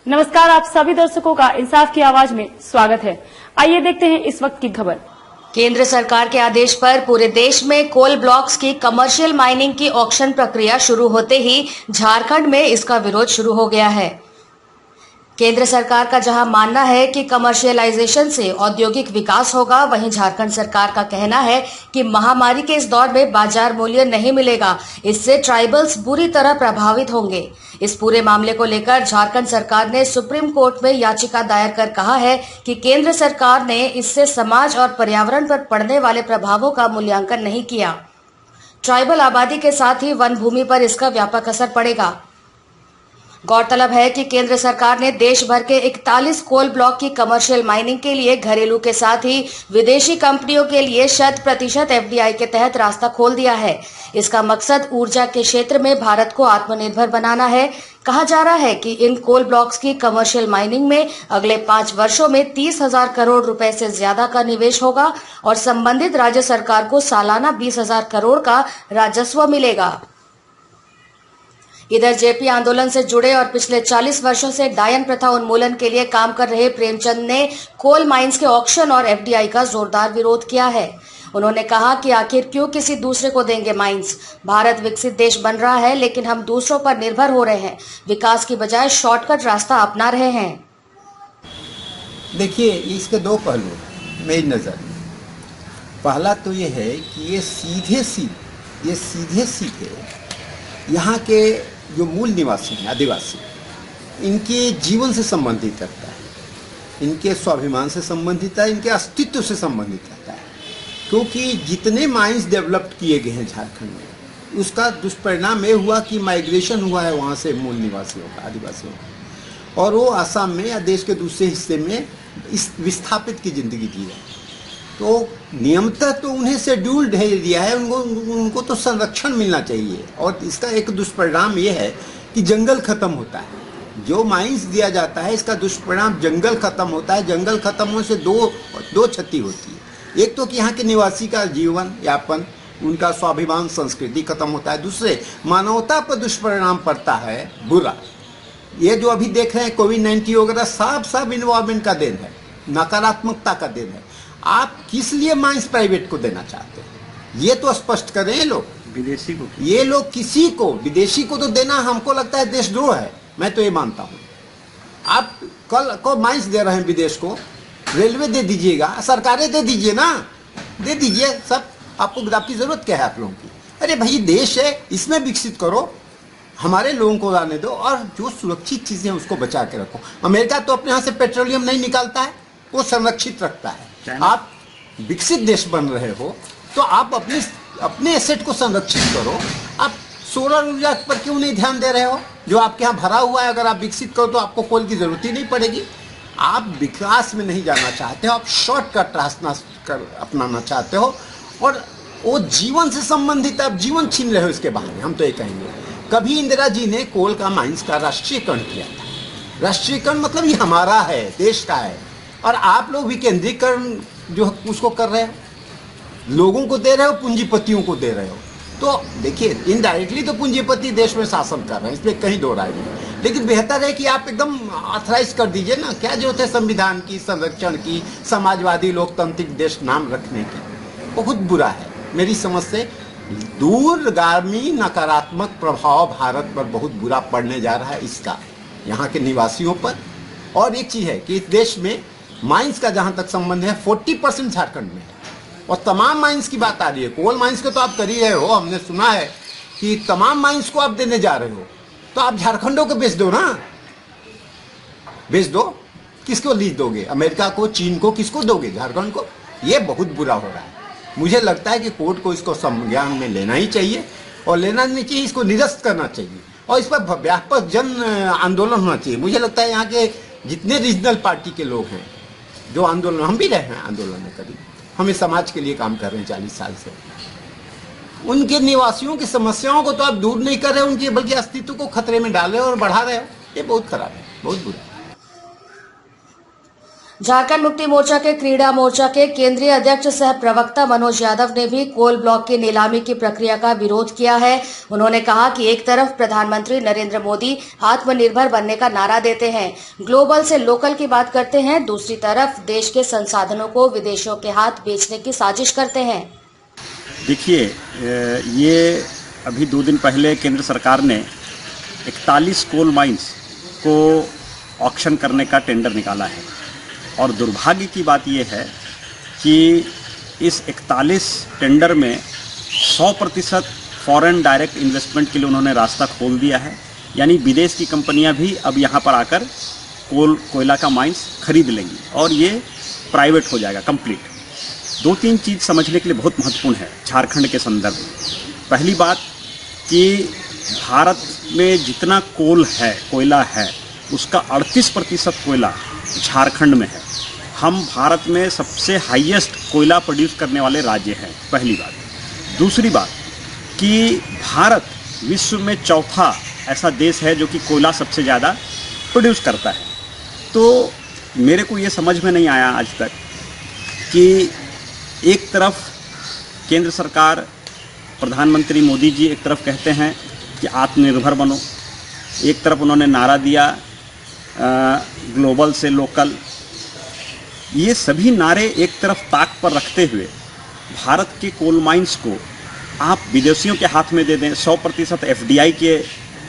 नमस्कार, आप सभी दर्शकों का इंसाफ की आवाज में स्वागत है। आइए देखते हैं इस वक्त की खबर। केंद्र सरकार के आदेश पर पूरे देश में कोल ब्लॉक्स की कमर्शियल माइनिंग की ऑक्शन प्रक्रिया शुरू होते ही झारखंड में इसका विरोध शुरू हो गया है। केंद्र सरकार का जहां मानना है कि कमर्शियलाइजेशन से औद्योगिक विकास होगा, वहीं झारखंड सरकार का कहना है कि महामारी के इस दौर में बाजार मूल्य नहीं मिलेगा, इससे ट्राइबल्स बुरी तरह प्रभावित होंगे। इस पूरे मामले को लेकर झारखंड सरकार ने सुप्रीम कोर्ट में याचिका दायर कर कहा है कि केंद्र सरकार ने इससे समाज और पर्यावरण पर पड़ने वाले प्रभावों का मूल्यांकन नहीं किया। ट्राइबल आबादी के साथ ही वन भूमि पर इसका व्यापक असर पड़ेगा। गौरतलब है कि केंद्र सरकार ने देश भर के 41 कोल ब्लॉक की कमर्शियल माइनिंग के लिए घरेलू के साथ ही विदेशी कंपनियों के लिए 100% एफडीआई के तहत रास्ता खोल दिया है। इसका मकसद ऊर्जा के क्षेत्र में भारत को आत्मनिर्भर बनाना है। कहा जा रहा है कि इन कोल ब्लॉक्स की कमर्शियल माइनिंग में अगले 5 वर्षों में 30,000 करोड़ रुपए से ज्यादा का निवेश होगा और संबंधित राज्य सरकार को सालाना 20,000 करोड़ का राजस्व मिलेगा। इधर जेपी आंदोलन से जुड़े और पिछले 40 वर्षों से डायन प्रथा उन्मूलन के लिए काम कर रहे प्रेमचंद ने कोल माइंस के ऑक्शन और एफडीआई का जोरदार विरोध किया है। उन्होंने कहा कि आखिर क्यों किसी दूसरे को देंगे माइंस। भारत विकसित देश बन रहा है, लेकिन हम दूसरों पर निर्भर हो रहे हैं, विकास की बजाय शॉर्टकट रास्ता अपना रहे हैं। देखिए, इसके दो पहलू मेरी नजर में। पहला तो ये है कि ये सीधे सीधे यहाँ के जो मूल निवासी हैं, आदिवासी, इनके जीवन से संबंधित रहता है, इनके स्वाभिमान से संबंधित है, इनके अस्तित्व से संबंधित रहता है। क्योंकि जितने माइंस डेवलप किए गए हैं झारखंड में, उसका दुष्परिणाम ये हुआ कि माइग्रेशन हुआ है वहाँ से मूल निवासियों का, आदिवासियों का, और वो आसाम में या देश के दूसरे हिस्से में इस विस्थापित की जिंदगी जी है। तो नियमतः तो उन्हें शेड्यूल्ड एरिया है, उनको तो संरक्षण मिलना चाहिए। और इसका एक दुष्परिणाम ये है कि जंगल खत्म होता है। जो माइंस दिया जाता है, इसका दुष्परिणाम जंगल खत्म होता है। जंगल खत्म होने से दो क्षति होती है। एक तो कि यहाँ के निवासी का जीवन यापन, उनका स्वाभिमान, संस्कृति खत्म होता है। दूसरे, मानवता पर दुष्परिणाम पड़ता है बुरा। ये जो अभी देख रहे हैं कोविड-19 वगैरह, सब इन्वॉल्वमेंट का देन है, नकारात्मकता का देन है। आप किस लिए माइंस प्राइवेट को देना चाहते हैं, ये तो स्पष्ट करें लोग। विदेशी को, ये लोग किसी को, विदेशी को तो देना हमको लगता है देशद्रोह है। मैं तो ये मानता हूँ। आप कल को माइंस दे रहे हैं विदेश को, रेलवे दे दीजिएगा, सरकारें दे दीजिए ना, दे दीजिए सब। आपकी जरूरत क्या है आप लोगों की? अरे भाई, देश है, इसमें विकसित करो, हमारे लोगों को आने दो, और जो सुरक्षित चीजें हैं उसको बचा के रखो। अमेरिका तो अपने यहाँ से पेट्रोलियम नहीं निकालता है, वो संरक्षित रखता है। आप विकसित देश बन रहे हो तो आप अपने एसेट को संरक्षित करो। आप सोलर ऊर्जा पर क्यों नहीं ध्यान दे रहे हो, जो आपके यहाँ भरा हुआ है? अगर आप विकसित करो तो आपको कोल की जरूरत ही नहीं पड़ेगी। आप विकास में नहीं जाना चाहते हो, आप शॉर्टकट रास्ता अपनाना चाहते हो, और वो जीवन से संबंधित आप जीवन छीन रहे हो। इसके बहाने हम तो ये कहेंगे, कभी इंदिरा जी ने कोल का माइंस का राष्ट्रीयकरण किया था। राष्ट्रीयकरण मतलब ये हमारा है, देश का है, और आप लोग विकेंद्रीकरण जो उसको कर रहे हो, लोगों को दे रहे हो, पूंजीपतियों को दे रहे हो। तो देखिए, इनडायरेक्टली तो पूंजीपति देश में शासन कर रहे हैं, इसमें कहीं दो राय नहीं। लेकिन बेहतर है कि आप एकदम ऑथराइज कर दीजिए ना। क्या जरूरत है संविधान की, संरक्षण की, समाजवादी लोकतांत्रिक देश नाम रखने की? बहुत बुरा है। मेरी समझ से दूरगामी नकारात्मक प्रभाव भारत पर बहुत बुरा पड़ने जा रहा है इसका, यहाँ के निवासियों पर। और एक चीज है कि इस देश में माइंस का जहां तक संबंध है 40% झारखंड में है, और तमाम माइंस की बात आ रही है। कोल माइंस को तो आप कर ही रहे हो, हमने सुना है कि तमाम माइंस को आप देने जा रहे हो, तो आप झारखंडों को बेच दो ना, बेच दो। किसको लीज दोगे? अमेरिका को, चीन को, किसको दोगे? झारखंड को? ये बहुत बुरा हो रहा है। मुझे लगता है कि कोर्ट को इसको संज्ञान में लेना ही चाहिए, और लेना नहीं चाहिए, इसको निरस्त करना चाहिए, और इस पर व्यापक जन आंदोलन होना चाहिए। मुझे लगता है यहाँ के जितने रीजनल पार्टी के लोग हैं जो आंदोलन, हम भी रहे हैं आंदोलन में, कभी हम इस समाज के लिए काम कर रहे हैं 40 साल से, उनके निवासियों की समस्याओं को तो आप दूर नहीं कर रहे, उनके बल्कि अस्तित्व को खतरे में डाल रहे हो और बढ़ा रहे हो। ये बहुत खराब है, बहुत बुरा है। झारखंड मुक्ति मोर्चा के क्रीड़ा मोर्चा के केंद्रीय अध्यक्ष सह प्रवक्ता मनोज यादव ने भी कोल ब्लॉक की नीलामी की प्रक्रिया का विरोध किया है। उन्होंने कहा कि एक तरफ प्रधानमंत्री नरेंद्र मोदी आत्मनिर्भर बनने का नारा देते हैं, ग्लोबल से लोकल की बात करते हैं, दूसरी तरफ देश के संसाधनों को विदेशों के हाथ बेचने की साजिश करते हैं। देखिए, ये अभी 2 दिन पहले केंद्र सरकार ने 41 कोल माइंस को ऑक्शन करने का टेंडर निकाला है और दुर्भाग्य की बात यह है कि इस 41 टेंडर में 100% फॉरेन डायरेक्ट इन्वेस्टमेंट के लिए उन्होंने रास्ता खोल दिया है। यानी विदेश की कंपनियां भी अब यहाँ पर आकर कोयला का माइंस खरीद लेंगी और ये प्राइवेट हो जाएगा कंप्लीट। 2-3 चीज़ समझने के लिए बहुत महत्वपूर्ण है झारखंड के संदर्भ में। पहली बात कि भारत में जितना कोयला है उसका 38% कोयला झारखंड में है। हम भारत में सबसे हाईएस्ट कोयला प्रोड्यूस करने वाले राज्य हैं, पहली बात। दूसरी बात कि भारत विश्व में चौथा ऐसा देश है जो कि कोयला सबसे ज़्यादा प्रोड्यूस करता है। तो मेरे को ये समझ में नहीं आया आज तक कि एक तरफ केंद्र सरकार, प्रधानमंत्री मोदी जी एक तरफ कहते हैं कि आत्मनिर्भर बनो, एक तरफ उन्होंने नारा दिया ग्लोबल से लोकल। ये सभी नारे एक तरफ ताक पर रखते हुए भारत के कोल माइंस को आप विदेशियों के हाथ में दे दें 100% FDI के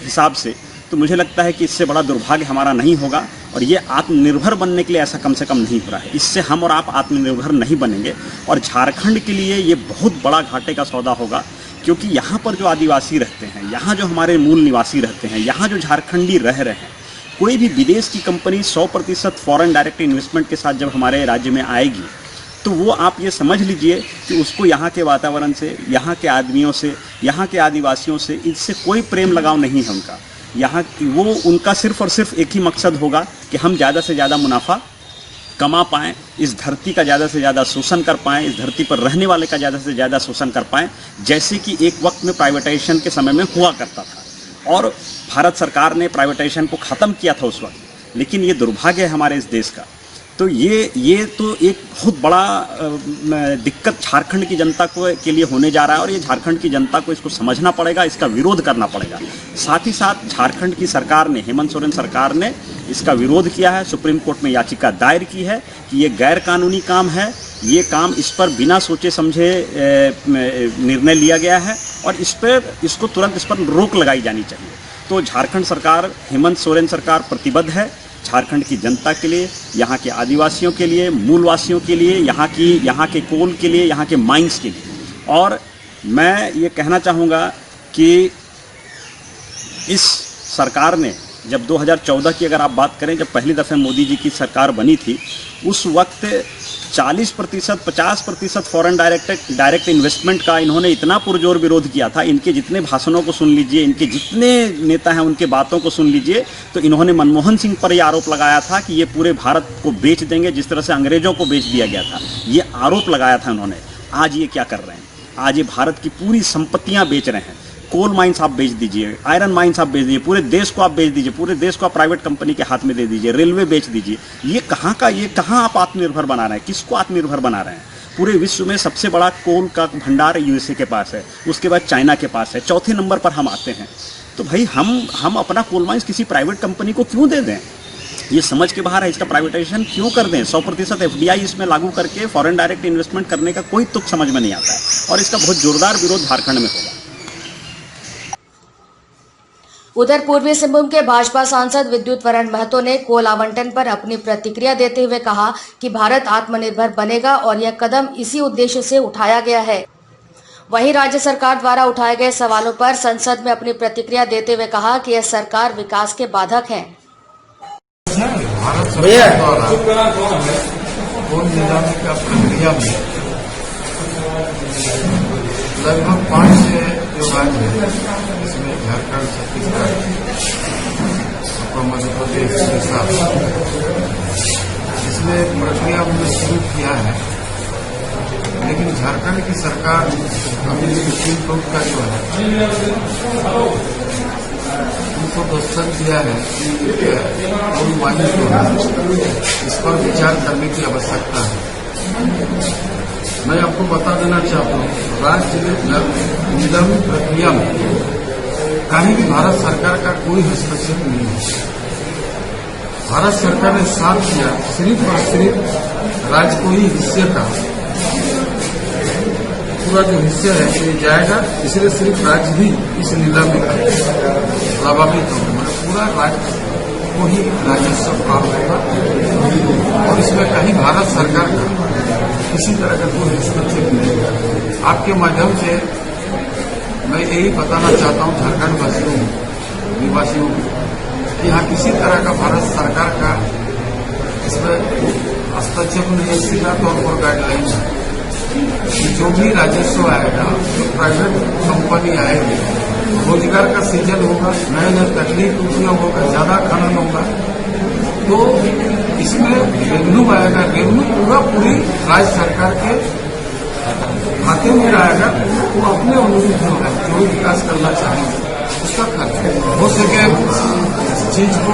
हिसाब से, तो मुझे लगता है कि इससे बड़ा दुर्भाग्य हमारा नहीं होगा। और ये आत्मनिर्भर बनने के लिए ऐसा कम से कम नहीं हो रहा है। इससे हम और आप आत्मनिर्भर नहीं बनेंगे और झारखंड के लिए ये बहुत बड़ा घाटे का सौदा होगा, क्योंकि यहाँ पर जो आदिवासी रहते हैं, यहाँ जो हमारे मूल निवासी रहते हैं, यहाँ जो झारखंडी रह रहे हैं, कोई भी विदेश की कंपनी 100% फॉरेन डायरेक्ट इन्वेस्टमेंट के साथ जब हमारे राज्य में आएगी तो वो आप ये समझ लीजिए कि उसको यहाँ के वातावरण से, यहाँ के आदमियों से, यहाँ के आदिवासियों से, इससे कोई प्रेम लगाव नहीं है उनका। यहाँ वो उनका सिर्फ और सिर्फ एक ही मकसद होगा कि हम ज़्यादा से ज़्यादा मुनाफा कमा पाएँ, इस धरती का ज़्यादा से ज़्यादा शोषण कर पाएँ, इस धरती पर रहने वाले का ज़्यादा से ज़्यादा शोषण कर पाएँ, जैसे कि एक वक्त में प्राइवेटाइजेशन के समय में हुआ करता था। और भारत सरकार ने प्राइवेटाइजेशन को ख़त्म किया था उस वक्त। लेकिन ये दुर्भाग्य है हमारे इस देश का। तो ये तो एक बहुत बड़ा दिक्कत झारखंड की जनता के लिए होने जा रहा है और ये झारखंड की जनता को इसको समझना पड़ेगा, इसका विरोध करना पड़ेगा। साथ ही साथ झारखंड की सरकार ने, हेमंत सोरेन सरकार ने इसका विरोध किया है, सुप्रीम कोर्ट में याचिका दायर की है कि ये गैर कानूनी काम है, ये काम इस पर बिना सोचे समझे निर्णय लिया गया है और इसको तुरंत इस पर रोक लगाई जानी चाहिए। तो झारखंड सरकार, हेमंत सोरेन सरकार प्रतिबद्ध है झारखंड की जनता के लिए, यहाँ के आदिवासियों के लिए, मूलवासियों के लिए, यहाँ के कोल के लिए, यहाँ के माइंस के लिए। और मैं ये कहना चाहूँगा कि इस सरकार ने जब 2014 की अगर आप बात करें, जब पहली दफ़े मोदी जी की सरकार बनी थी, उस वक्त 40%, 50% फॉरेन डायरेक्ट इन्वेस्टमेंट का इन्होंने इतना पुरजोर विरोध किया था। इनके जितने भाषणों को सुन लीजिए, इनके जितने नेता हैं उनके बातों को सुन लीजिए, तो इन्होंने मनमोहन सिंह पर यह आरोप लगाया था कि ये पूरे भारत को बेच देंगे, जिस तरह से अंग्रेजों को बेच दिया गया था। ये आरोप लगाया था उन्होंने। आज ये क्या कर रहे हैं? आज ये भारत की पूरी संपत्तियाँ बेच रहे हैं। कोल माइंस आप बेच दीजिए, आयरन माइंस आप बेच दीजिए, पूरे देश को आप बेच दीजिए, पूरे देश को आप प्राइवेट कंपनी के हाथ में दे दीजिए, रेलवे बेच दीजिए। ये कहाँ आप आत्मनिर्भर बना रहे हैं? किसको आत्मनिर्भर बना रहे हैं? पूरे विश्व में सबसे बड़ा कोल का भंडार USA के पास है, उसके बाद चाइना के पास है, चौथे नंबर पर हम आते हैं। तो भाई हम अपना कोल माइंस किसी प्राइवेट कंपनी को क्यों दे दें? ये समझ के बाहर है। इसका प्राइवेटाइजेशन क्यों कर दें? 100% FDI इसमें लागू करके फॉरेन डायरेक्ट इन्वेस्टमेंट करने का कोई तुक समझ में नहीं आता है और इसका बहुत जोरदार विरोध झारखंड में होगा। उधर पूर्वी सिंहभूम के भाजपा सांसद विद्युत वरण महतो ने कोल आवंटन पर अपनी प्रतिक्रिया देते हुए कहा कि भारत आत्मनिर्भर बनेगा और यह कदम इसी उद्देश्य से उठाया गया है। वहीं राज्य सरकार द्वारा उठाए गए सवालों पर संसद में अपनी प्रतिक्रिया देते हुए कहा कि यह सरकार विकास के बाधक है। भारत सरकार द्वारा कोल नीलामी का प्रक्रिया में लगभग 5 जो राज्य है, इसमें झारखंड, छत्तीसगढ़, मध्य प्रदेश, उड़ीसा, इसमें प्रक्रिया उन्होंने शुरू किया है। लेकिन झारखंड की सरकार अभी सुप्रीम कोर्ट का जो है को दस्तक दिया है कि कोल माइनिंग जो है इस पर विचार करने की आवश्यकता है। मैं आपको बता देना चाहता हूँ, राज्य निलामी प्रक्रिया में कहीं भी भारत सरकार का कोई हस्तक्षेप नहीं है। भारत सरकार ने साथ किया सिर्फ और सिर्फ राज्य को ही हिस्से का पूरा जो हिस्सा है ये जाएगा, इसलिए सिर्फ राज्य ही इस नीलामी का प्रभावित होगा। पूरा राज्य को ही राजस्व प्राप्त होगा और इसमें कहीं भारत सरकार का किसी तरह का कोई हस्तक्षेप नहीं होगा। आपके माध्यम से मैं यही बताना चाहता हूँ झारखंड वासियों निवासियों को कि यहाँ किसी तरह का भारत सरकार का इसमें हस्तक्षेप नहीं है। सीधा तौर पर गाइडलाइन है कि जो भी राजस्व आएगा, जो प्राइवेट कंपनी आएगी, रोजगार का सीजन होगा, नए नए तकनीक उपयोग होगा, ज्यादा खनन होगा, तो इसमें रेवेन्यू आएगा। रेवेन्यू पूरी राज्य सरकार के खाते में आएगा। वो अपने अनुरूप जो है जो विकास करना चाहेंगे उसका खर्च हो सके। इस चीज को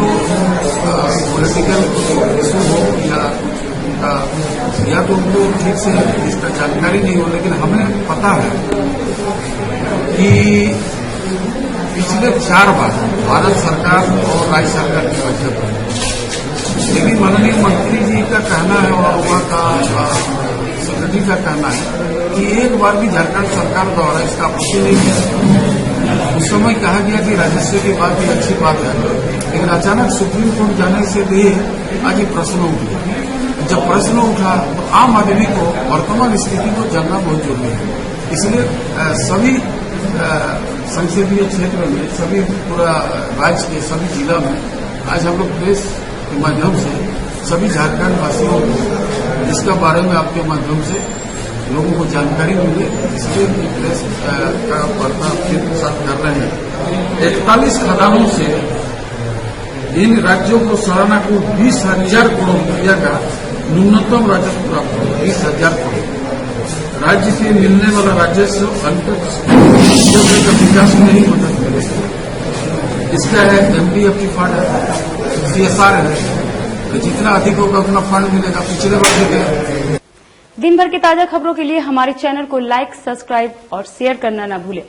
पॉलिटिकल इशू हो या तो उनको ठीक से इसका जानकारी नहीं हो, लेकिन हमें पता है कि पिछले 4 बार भारत सरकार और राज्य सरकार की बैठक हुई, लेकिन माननीय मंत्री जी का कहना है और वहाँ का सेक्रेटरी का कहना है कि एक बार भी झारखंड सरकार द्वारा इसका आपत्ति नहीं किया। उस समय कहा गया कि राजस्व की बात भी अच्छी बात है, लेकिन अचानक सुप्रीम कोर्ट जाने से लिए आज ये प्रश्न उठा। जब प्रश्न उठा तो आम आदमी को वर्तमान स्थिति को जानना बहुत जरूरी है। इसलिए सभी संसदीय क्षेत्र में, सभी पूरा राज्य के सभी जिला में आज हम लोग प्रेस के माध्यम से सभी झारखंड वासियों को इसके बारे में आपके माध्यम से लोगों को जानकारी मिले, इसलिए प्रेस का वार्ता आपके साथ कर रहे हैं। 41 खदानों से इन राज्यों को सालाना को 20,000 करोड़ रुपया का न्यूनतम राजस्व प्राप्त हो। 20,000 करोड़ राज्य से मिलने वाला राजस्व का विकास में ही मदद मिलेगी। इसका है MDFT फंड है, CSR है, तो जितना अधिक होगा उतना फंड मिलेगा। पिछले वर्ष के दिन भर की ताजा खबरों के लिए हमारे चैनल को लाइक, सब्सक्राइब और शेयर करना न भूलें।